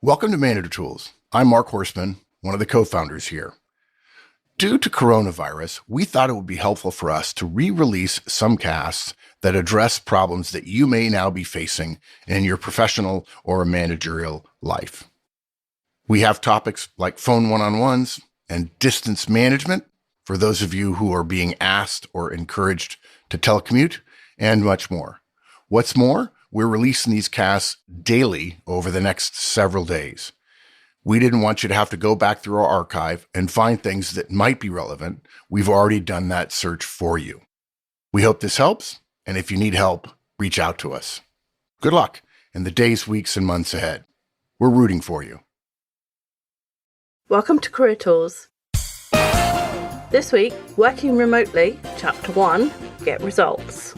Welcome to Manager Tools. I'm Mark Horstman, one of the co-founders here. Due to coronavirus, we thought it would be helpful for us to re-release some casts that address problems that you may now be facing in your professional or managerial life. We have topics like phone one-on-ones and distance management for those of you who are being asked or encouraged to telecommute, and much more. What's more, we're releasing these casts daily over the next several days. We didn't want you to have to go back through our archive and find things that might be relevant. We've already done that search for you. We hope this helps, and if you need help, reach out to us. Good luck in the days, weeks, and months ahead. We're rooting for you. Welcome to Career Tools. This week, Working Remotely, Chapter 1, Get Results.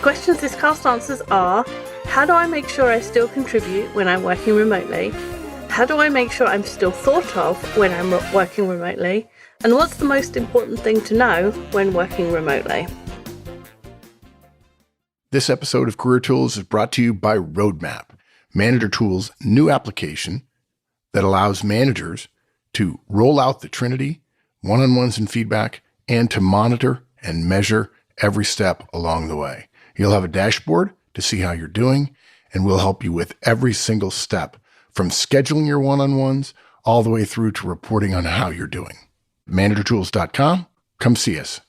Questions this cast answers are: how do I make sure I still contribute when I'm working remotely? How do I make sure I'm still thought of when I'm working remotely? And what's the most important thing to know when working remotely? This episode of Career Tools is brought to you by Roadmap, Manager Tools' new application that allows managers to roll out the Trinity, one-on-ones and feedback, and to monitor and measure every step along the way. You'll have a dashboard to see how you're doing, and we'll help you with every single step, from scheduling your one-on-ones all the way through to reporting on how you're doing. ManagerTools.com. Come see us.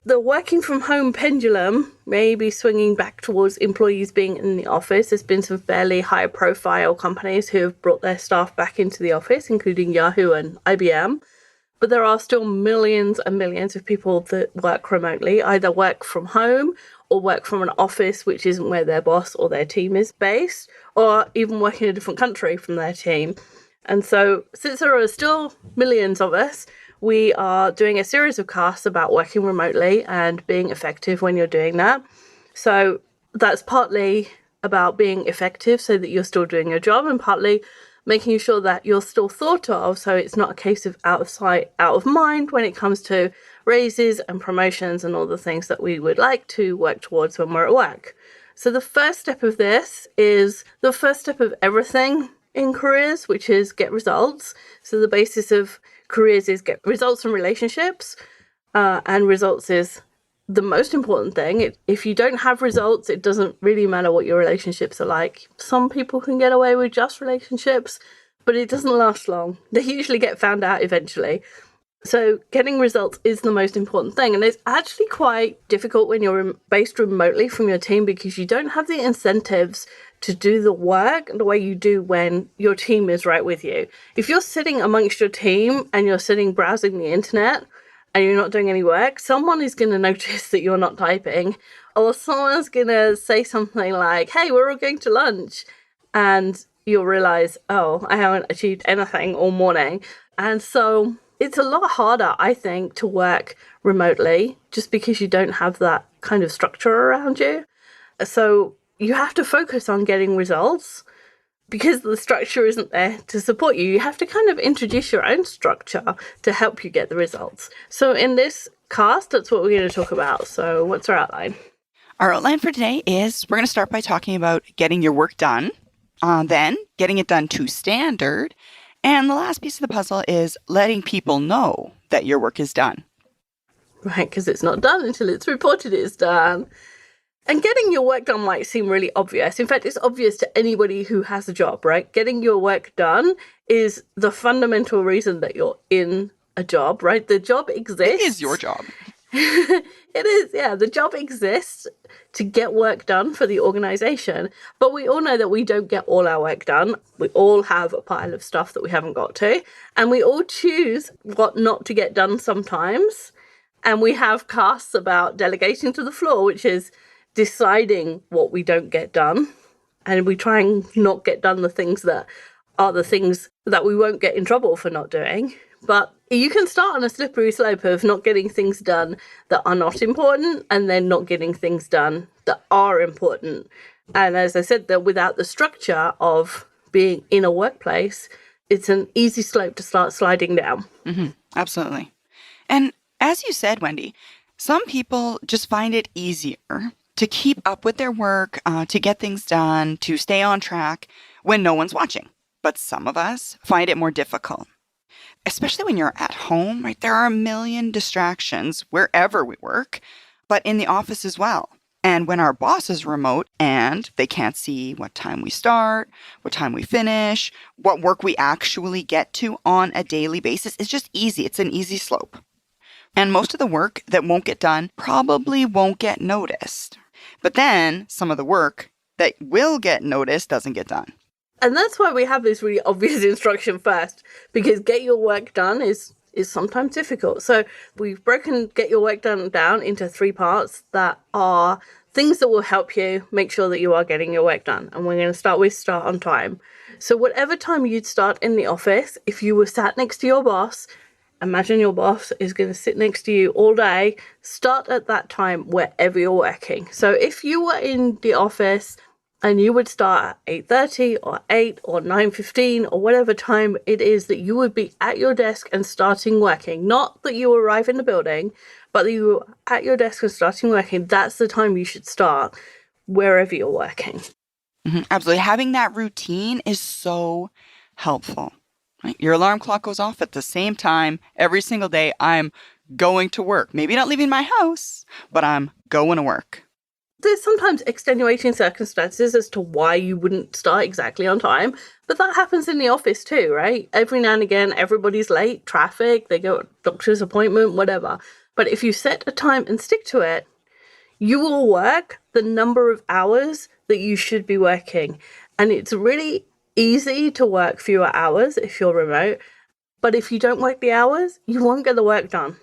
The working from home pendulum may be swinging back towards employees being in the office. There's been some fairly high profile companies who have brought their staff back into the office, including Yahoo and IBM. But there are still millions and millions of people that work remotely, either work from home or work from an office which isn't where their boss or their team is based, or even work in a different country from their team. And so, since there are still millions of us, we are doing a series of casts about working remotely and being effective when you're doing that. So that's partly about being effective so that you're still doing your job, and partly making sure that you're still thought of, so it's not a case of out of sight, out of mind when it comes to raises and promotions and all the things that we would like to work towards when we're at work. So the first step of this is the first step of everything in careers, which is get results. So the basis of careers is get results from relationships, and results is the most important thing. If you don't have results, it doesn't really matter what your relationships are like. Some people can get away with just relationships, but it doesn't last long. They usually get found out eventually. So getting results is the most important thing. And it's actually quite difficult when you're based remotely from your team, because you don't have the incentives to do the work the way you do when your team is right with you. If you're sitting amongst your team and you're sitting browsing the internet and you're not doing any work, someone is going to notice that you're not typing, or someone's going to say something like, hey, we're all going to lunch. And you'll realize, oh, I haven't achieved anything all morning. And so it's a lot harder, I think, to work remotely just because you don't have that kind of structure around you. So you have to focus on getting results. Because the structure isn't there to support you, you have to kind of introduce your own structure to help you get the results. So in this cast, that's what we're going to talk about. So what's our outline? Our outline for today is we're going to start by talking about getting your work done, then getting it done to standard, and the last piece of the puzzle is letting people know that your work is done. Right, because it's not done until it's reported it's done. And getting your work done might seem really obvious. In fact, it's obvious to anybody who has a job, right? Getting your work done is the fundamental reason that you're in a job, right? The job exists. It is your job. It is, yeah. The job exists to get work done for the organization. But we all know that we don't get all our work done. We all have a pile of stuff that we haven't got to. And we all choose what not to get done sometimes. And we have casts about delegating to the floor, which is deciding what we don't get done, and we try and not get done the things that are the things that we won't get in trouble for not doing. But you can start on a slippery slope of not getting things done that are not important, and then not getting things done that are important. And as I said, that without the structure of being in a workplace, it's an easy slope to start sliding down. Mm-hmm. Absolutely. And as you said, Wendy, some people just find it easier to keep up with their work, to get things done, to stay on track when no one's watching. But some of us find it more difficult, especially when you're at home, right? There are a million distractions wherever we work, but in the office as well. And when our boss is remote and they can't see what time we start, what time we finish, what work we actually get to on a daily basis, it's just easy. It's an easy slope. And most of the work that won't get done probably won't get noticed. But then some of the work that will get noticed doesn't get done. And that's why we have this really obvious instruction first, because get your work done is sometimes difficult. So we've broken get your work done down into 3 parts that are things that will help you make sure that you are getting your work done. And we're going to start with start on time. So whatever time you'd start in the office, if you were sat next to your boss, imagine your boss is going to sit next to you all day, start at that time wherever you're working. So if you were in the office and you would start at 8:30 or 8 or 9:15 or whatever time it is that you would be at your desk and starting working. Not that you arrive in the building, but that you were at your desk and starting working. That's the time you should start wherever you're working. Absolutely. Having that routine is so helpful. Right? Your alarm clock goes off at the same time every single day. I'm going to work. Maybe not leaving my house, but I'm going to work. There's sometimes extenuating circumstances as to why you wouldn't start exactly on time, but that happens in the office too, right? Every now and again, everybody's late, traffic, they go doctor's appointment, whatever. But if you set a time and stick to it, you will work the number of hours that you should be working. And it's really easy to work fewer hours if you're remote. But if you don't work the hours, you won't get the work done.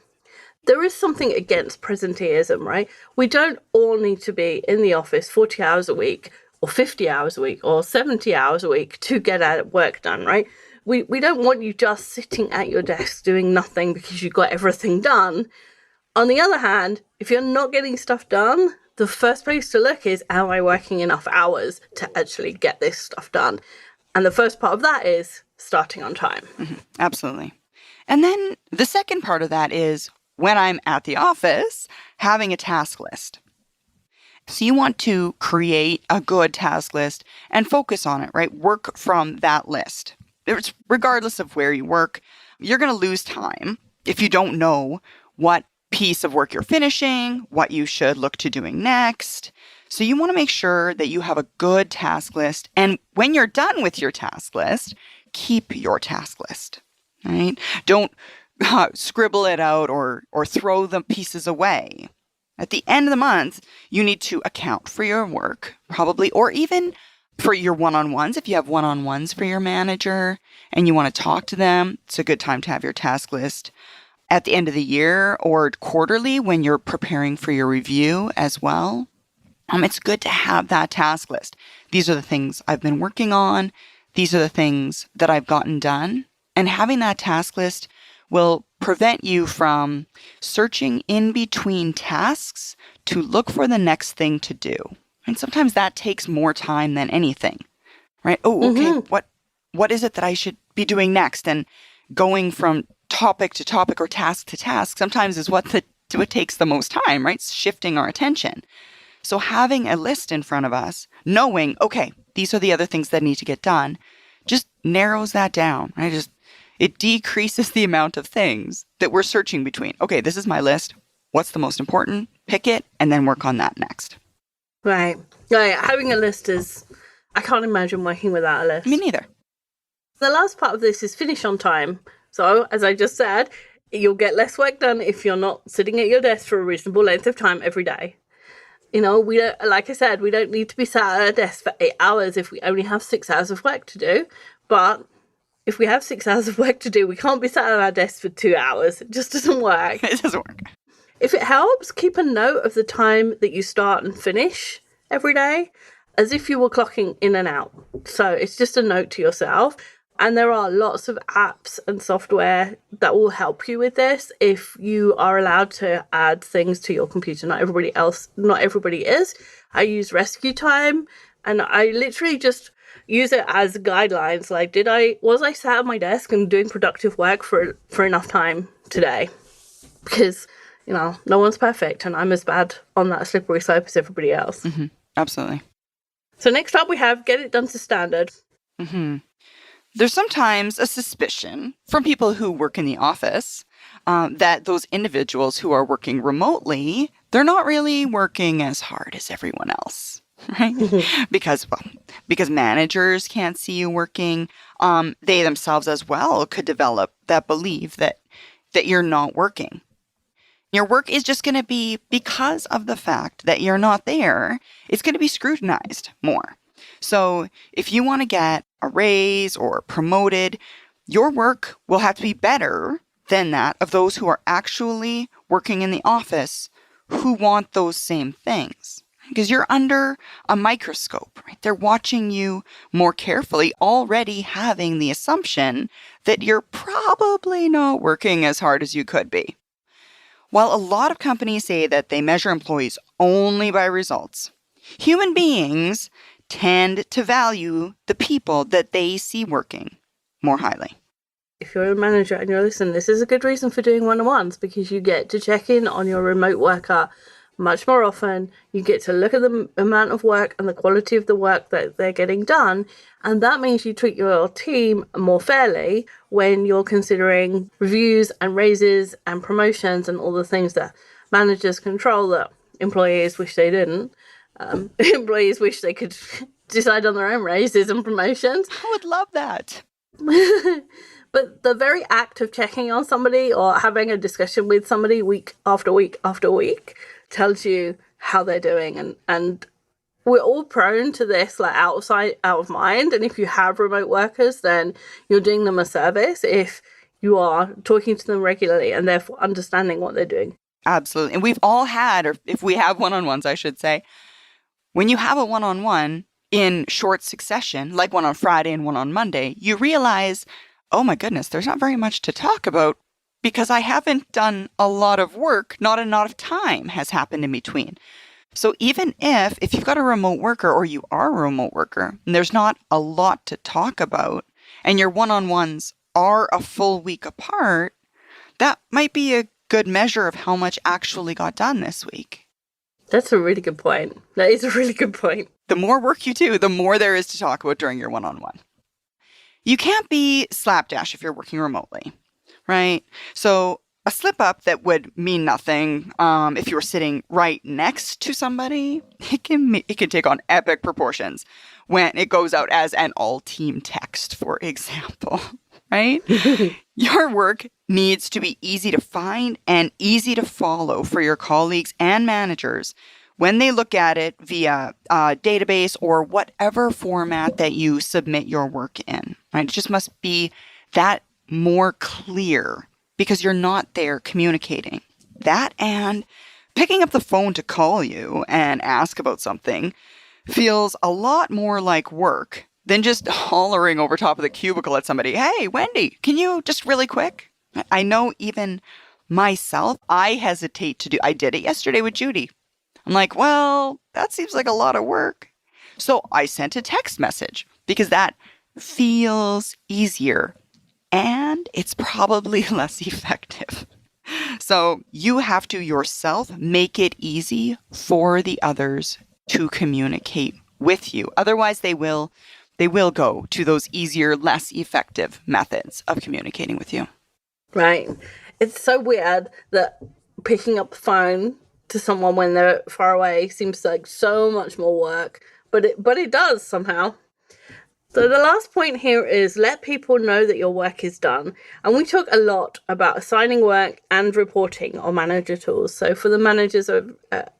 There is something against presenteeism, right? We don't all need to be in the office 40 hours a week or 50 hours a week or 70 hours a week to get our work done, right? We don't want you just sitting at your desk doing nothing because you got everything done. On the other hand, if you're not getting stuff done, the first place to look is, am I working enough hours to actually get this stuff done? And the first part of that is starting on time. Absolutely. And then the second part of that is, when I'm at the office, having a task list. So you want to create a good task list and focus on it, right? Work from that list. Regardless of where you work, you're going to lose time if you don't know what piece of work you're finishing, what you should look to doing next. So you want to make sure that you have a good task list. And when you're done with your task list, keep your task list, right? Don't scribble it out or throw the pieces away. At the end of the month, you need to account for your work, probably, or even for your one-on-ones. If you have one-on-ones for your manager and you want to talk to them, it's a good time to have your task list. At the end of the year or quarterly when you're preparing for your review as well, it's good to have that task list. These are the things I've been working on. These are the things that I've gotten done. And having that task list will prevent you from searching in between tasks to look for the next thing to do. And sometimes that takes more time than anything, right? Oh, okay, what is it that I should be doing next? And going from topic to topic or task to task sometimes is what takes the most time, right? It's shifting our attention. So having a list in front of us, knowing, okay, these are the other things that need to get done, just narrows that down, right? It decreases the amount of things that we're searching between. Okay, this is my list. What's the most important? Pick it and then work on that next. Right. Having a list is, I can't imagine working without a list. Me neither. The last part of this is finish on time. So, as I just said, you'll get less work done if you're not sitting at your desk for a reasonable length of time every day. You know, we don't, like I said, we don't need to be sat at our desk for 8 hours if we only have 6 hours of work to do. But if we have 6 hours of work to do, we can't be sat at our desk for 2 hours. It just doesn't work. It doesn't work. If it helps, keep a note of the time that you start and finish every day, as if you were clocking in and out. So it's just a note to yourself. And there are lots of apps and software that will help you with this if you are allowed to add things to your computer. Not everybody is. I use Rescue Time, and I literally just use it as guidelines. Like, was I sat at my desk and doing productive work for enough time today? Because, you know, no one's perfect, and I'm as bad on that slippery slope as everybody else. Absolutely. So next up we have get it done to standard. There's sometimes a suspicion from people who work in the office that those individuals who are working remotely, they're not really working as hard as everyone else, right? because managers can't see you working. They themselves as well could develop that belief that you're not working. Your work is just going to be, because of the fact that you're not there, it's going to be scrutinized more. So if you want to get a raise or promoted, your work will have to be better than that of those who are actually working in the office who want those same things. Because you're under a microscope, right? They're watching you more carefully, already having the assumption that you're probably not working as hard as you could be. While a lot of companies say that they measure employees only by results, human beings tend to value the people that they see working more highly. If you're a manager and you're listening, this is a good reason for doing one-on-ones, because you get to check in on your remote worker much more often. You get to look at the amount of work and the quality of the work that they're getting done. And that means you treat your team more fairly when you're considering reviews and raises and promotions and all the things that managers control that employees wish they didn't. Employees wish they could decide on their own raises and promotions. I would love that. But the very act of checking on somebody or having a discussion with somebody week after week after week tells you how they're doing. And we're all prone to this, like out of mind. And if you have remote workers, then you're doing them a service if you are talking to them regularly and therefore understanding what they're doing. Absolutely. And we've all had, or if we have one-on-ones, I should say, when you have a one-on-one in short succession, like one on Friday and one on Monday, you realize, oh my goodness, there's not very much to talk about because I haven't done a lot of work, not enough time has happened in between. So even if you've got a remote worker or you are a remote worker and there's not a lot to talk about and your one-on-ones are a full week apart, that might be a good measure of how much actually got done this week. That's a really good point. That is a really good point. The more work you do, the more there is to talk about during your one-on-one. You can't be slapdash if you're working remotely, right? So a slip up that would mean nothing if you were sitting right next to somebody, it can take on epic proportions when it goes out as an all-team text, for example, right? Your work needs to be easy to find and easy to follow for your colleagues and managers when they look at it via a database or whatever format that you submit your work in, right? It just must be that more clear because you're not there communicating. That and picking up the phone to call you and ask about something feels a lot more like work than just hollering over top of the cubicle at somebody, hey, Wendy, can you just really quick? I know even myself, I hesitate to do. I did it yesterday with Judy. I'm like, well, that seems like a lot of work. So I sent a text message because that feels easier and it's probably less effective. So you have to yourself make it easy for the others to communicate with you. Otherwise, they will go to those easier, less effective methods of communicating with you. Right. It's so weird that picking up the phone to someone when they're far away seems like so much more work, but it does somehow. So the last point here is let people know that your work is done. And we talk a lot about assigning work and reporting on manager tools. So for the managers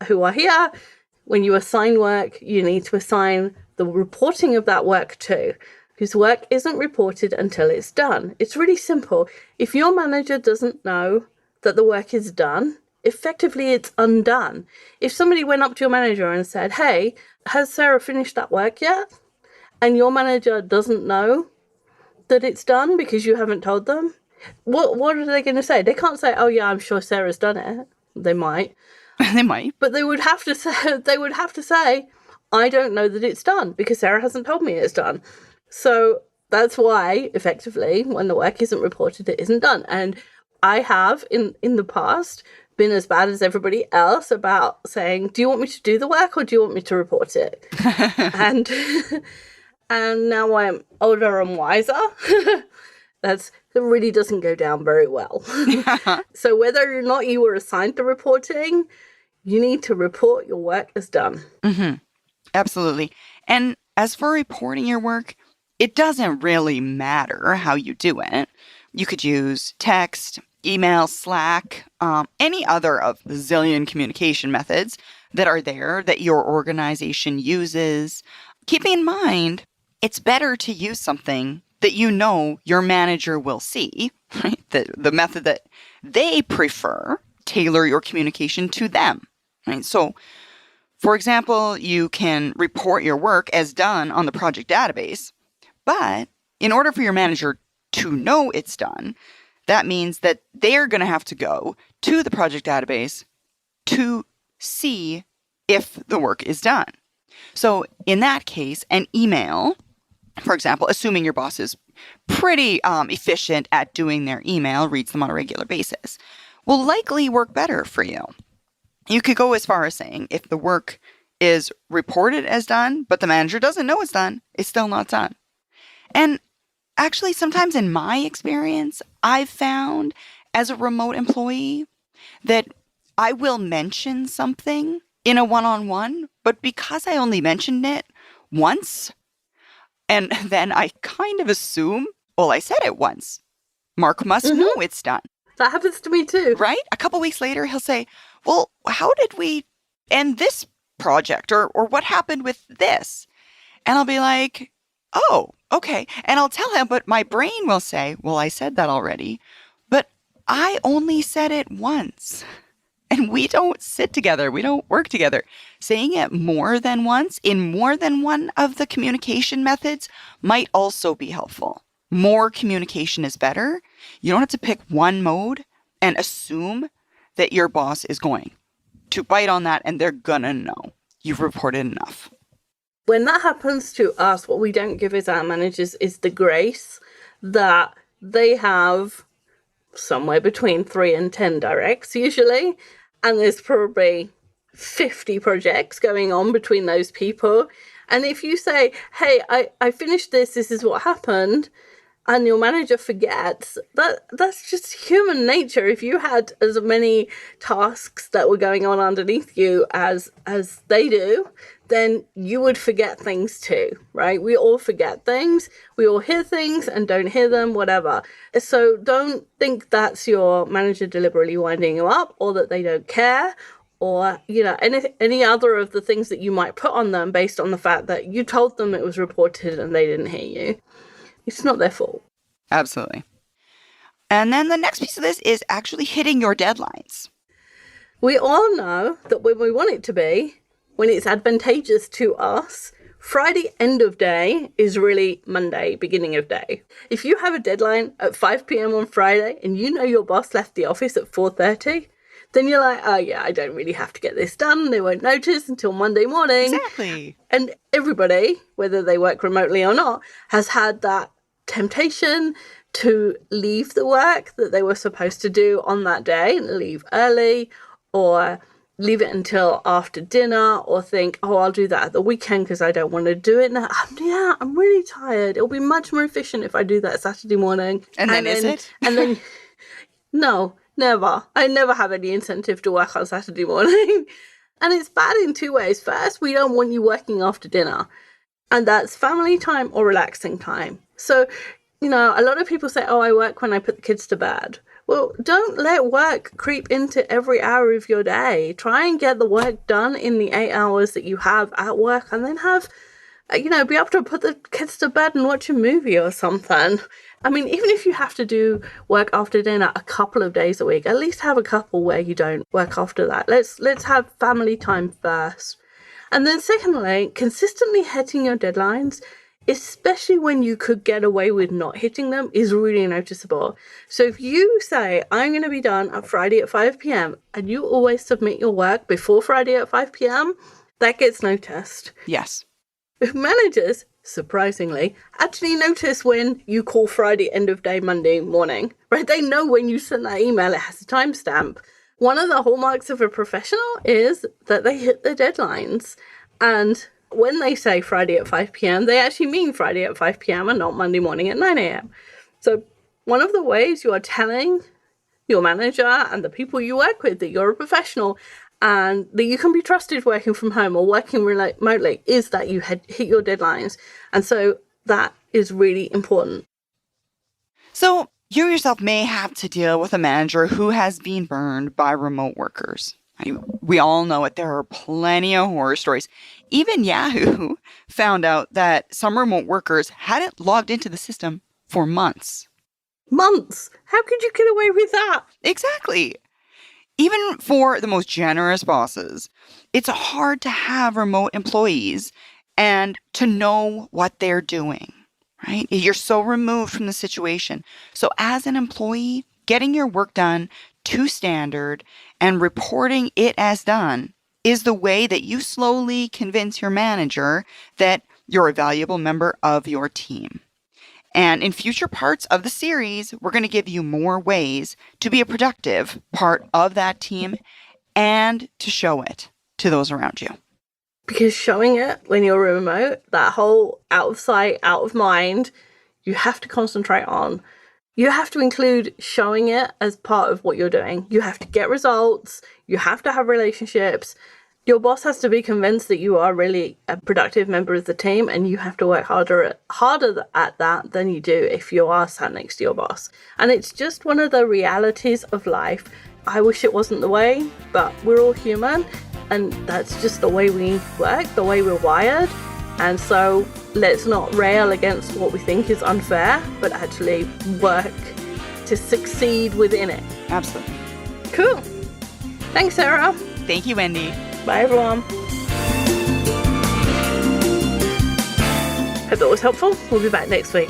who are here, when you assign work, you need to assign the reporting of that work too, because work isn't reported until it's done. It's really simple. If your manager doesn't know that the work is done, effectively it's undone. If somebody went up to your manager and said, hey, has Sarah finished that work yet? And your manager doesn't know that it's done because you haven't told them, what are they going to say? They can't say, oh yeah, I'm sure Sarah's done it. They might. They might. But they would have to say, I don't know that it's done because Sarah hasn't told me it's done. So that's why, effectively, when the work isn't reported, it isn't done. And I have, in the past, been as bad as everybody else about saying, do you want me to do the work or do you want me to report it? and now I'm older and wiser, that really doesn't go down very well. So whether or not you were assigned to reporting, you need to report your work as done. Mm-hmm. Absolutely. And as for reporting your work, it doesn't really matter how you do it. You could use text, email, Slack, any other of the zillion communication methods that are there that your organization uses. Keep in mind, it's better to use something that you know your manager will see, right? The method that they prefer, tailor your communication to them, right? So, for example, you can report your work as done on the project database, but in order for your manager to know it's done, that means that they're going to have to go to the project database to see if the work is done. So in that case, an email, for example, assuming your boss is pretty efficient at doing their email, reads them on a regular basis, will likely work better for you. You could go as far as saying if the work is reported as done, but the manager doesn't know it's done, it's still not done. And actually, sometimes in my experience, I've found as a remote employee that I will mention something in a one-on-one, but because I only mentioned it once, and then I kind of assume, well, I said it once. Mark must know it's done. That happens to me too. Right? A couple weeks later, he'll say, well, how did we end this project? Or what happened with this? And I'll be like, oh, okay. And I'll tell him, but my brain will say, well, I said that already. But I only said it once. And we don't sit together. We don't work together. Saying it more than once in more than one of the communication methods might also be helpful. More communication is better. You don't have to pick one mode and assume that your boss is going to bite on that and they're gonna know you've reported enough. When that happens to us, what we don't give as our managers is the grace that they have somewhere between 3 and 10 directs usually, and there's probably 50 projects going on between those people. And if you say, hey, I finished this is what happened, and your manager forgets, that's just human nature. If you had as many tasks that were going on underneath you as they do, then you would forget things too, right? We all forget things. We all hear things and don't hear them, whatever. So don't think that's your manager deliberately winding you up, or that they don't care, or, you know, any other of the things that you might put on them based on the fact that you told them it was reported and they didn't hear you. It's not their fault. Absolutely. And then the next piece of this is actually hitting your deadlines. We all know that when we want it to be, when it's advantageous to us, Friday end of day is really Monday beginning of day. If you have a deadline at 5 p.m. on Friday and you know your boss left the office at 4:30, then you're like, oh yeah, I don't really have to get this done. They won't notice until Monday morning. Exactly. And everybody, whether they work remotely or not, has had that temptation to leave the work that they were supposed to do on that day and leave early, or leave it until after dinner, or think, oh, I'll do that at the weekend because I don't want to do it now. Yeah, I'm really tired. It'll be much more efficient if I do that Saturday morning. And then is it? And then, no, never. I never have any incentive to work on Saturday morning. And it's bad in two ways. First, we don't want you working after dinner. And that's family time or relaxing time. So, you know, a lot of people say, oh, I work when I put the kids to bed. Well, don't let work creep into every hour of your day. Try and get the work done in the 8 hours that you have at work, and then have, you know, be able to put the kids to bed and watch a movie or something. I mean, even if you have to do work after dinner a couple of days a week, at least have a couple where you don't work after that. Let's have family time first. And then secondly, consistently hitting your deadlines, especially when you could get away with not hitting them, is really noticeable. So if you say, I'm going to be done on Friday at 5 p.m. and you always submit your work before Friday at 5 p.m., that gets noticed. Yes. Managers, surprisingly, actually notice when you call Friday end of day Monday morning, right? They know when you send that email, it has a timestamp. One of the hallmarks of a professional is that they hit their deadlines. And When they say Friday at 5 p.m., they actually mean Friday at 5 p.m. and not Monday morning at 9 a.m. So one of the ways you are telling your manager and the people you work with that you're a professional and that you can be trusted working from home or working remotely is that you hit your deadlines. And so that is really important. So you yourself may have to deal with a manager who has been burned by remote workers. We all know it. There are plenty of horror stories. Even Yahoo found out that some remote workers hadn't logged into the system for months. Months? How could you get away with that? Exactly. Even for the most generous bosses, it's hard to have remote employees and to know what they're doing, right? You're so removed from the situation. So as an employee, getting your work done to standard and reporting it as done is the way that you slowly convince your manager that you're a valuable member of your team. And in future parts of the series, we're going to give you more ways to be a productive part of that team and to show it to those around you. Because showing it when you're remote, that whole out of sight, out of mind, you have to concentrate on. You have to include showing it as part of what you're doing. You have to get results. You have to have relationships. Your boss has to be convinced that you are really a productive member of the team, and you have to work harder at that than you do if you are sat next to your boss. And it's just one of the realities of life. I wish it wasn't the way, but we're all human, and that's just the way we work, the way we're wired. And so let's not rail against what we think is unfair, but actually work to succeed within it. Absolutely. Cool. Thanks, Sarah. Thank you, Wendy. Bye, everyone. Hope that was helpful. We'll be back next week.